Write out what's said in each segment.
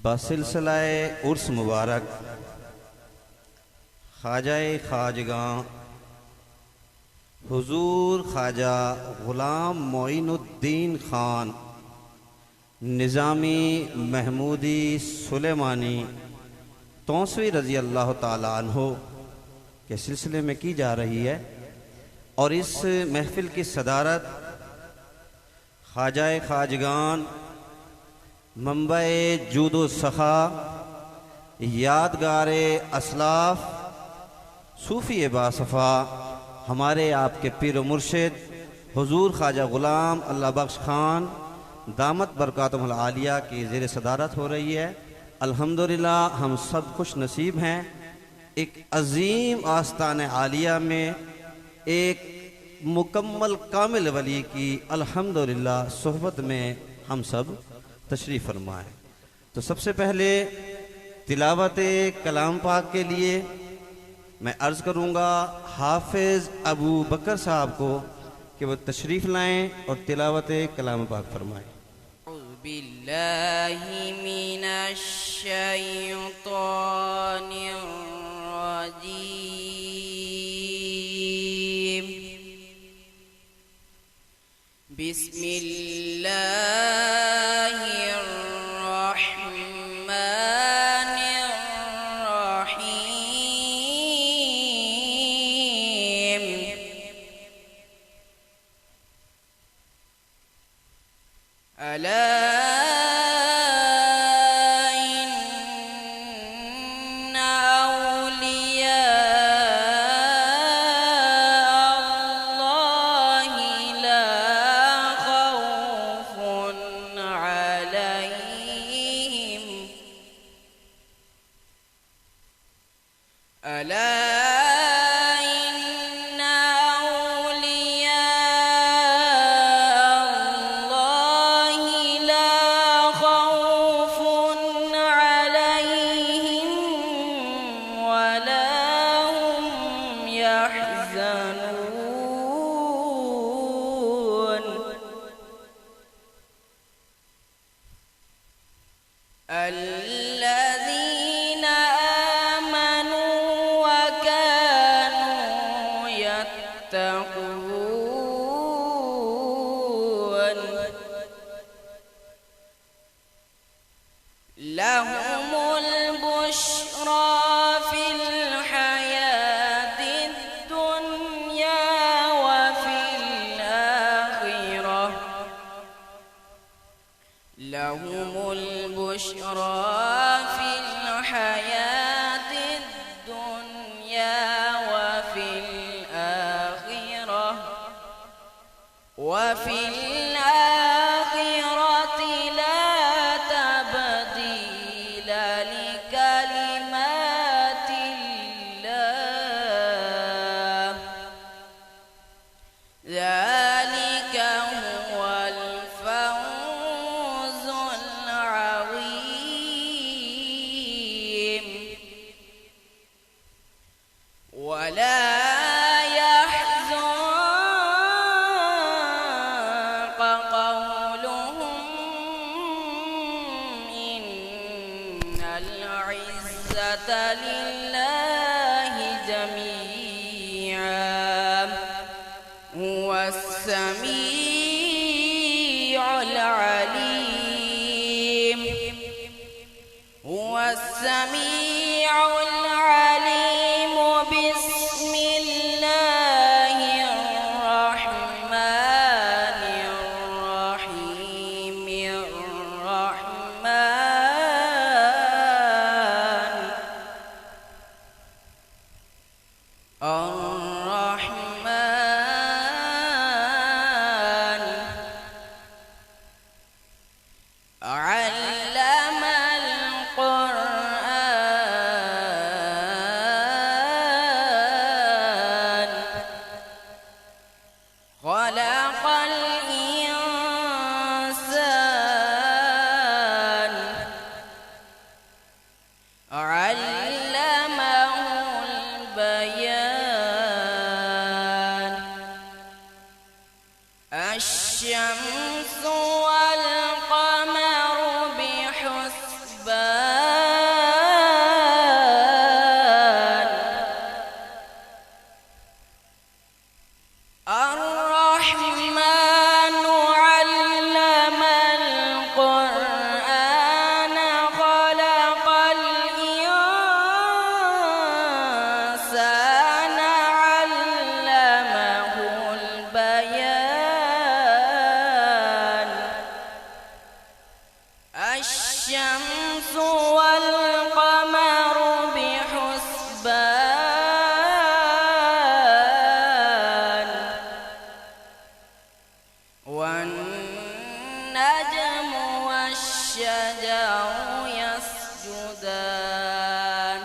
बसिलसिलाए उर्स मुबारक ख्वाजाए ख्वाजगां हुजूर ख्वाजा गुलाम मोइनुद्दीन खान निज़ामी महमूदी सुलेमानी तौसवी रज़ी अल्लाह ताला अन्हो के सिलसिले में की जा रही है। और इस महफिल की सदारत ख्वाजाए ख्वाजगान मंबए जूदो सखा यादगारे असलाफ सूफ़ी बासफ़ा हमारे आपके पीर मुर्शिद हुजूर ख्वाजा गुलाम अल्लाह बख्श खान दामत बरकातुहुल आलिया की ज़ेर सदारत हो रही है। अल्हम्दुलिल्लाह हम सब खुश नसीब हैं। एक अजीम आस्तान आलिया में एक मुकम्मल कामिल वली की अल्हम्दुलिल्लाह सोहबत में हम सब तशरीफ़ फरमाएँ। तो सबसे पहले तिलावत कलाम पाक के लिए मैं अर्ज़ करूँगा हाफिज़ अबू बकर साहब को कि वो तशरीफ़ लाएँ और तिलावत कलाम पाक फरमाएँ। बिल्लाहि मिनश शैतानिर रजीम बिस्मिल्लाहिर रहमानिर रहीम अला الذين آمنوا وكانوا يتقون لهم البشرى في الحياة الدنيا وفي الآخرة لهم البشرى في الحياة الدنيا وفي الآخرة لا تبديل لكلمات الله ذلك هو الفوز العظيم ولا يحزنك قولهم إن العزة لله جميعا هو السميع العليم هو السميع العليم بسم الله الرحمن الرحيم الرحمن علم القرآن الرحمن علم القرآن خلق الإنسان علمه البيان الشمس والقمر بحسبان والنجم والشجر يسجدان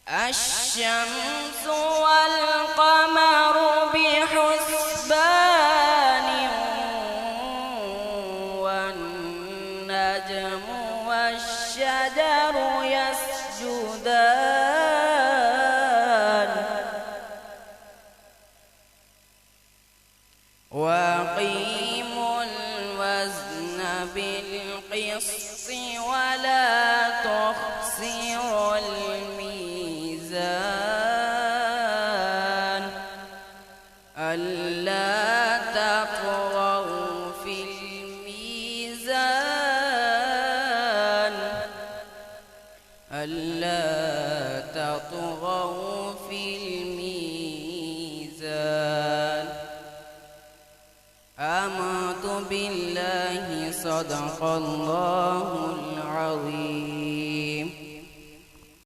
الشمس والقمر بحسبان والنجم والشجر يسجدان وأقيموا الوزن بالقسط ولا تخسروا الميزان ألا تطغوا في الميزان ألا تطغوا في الميزان آمنت بالله صدق الله العظيم.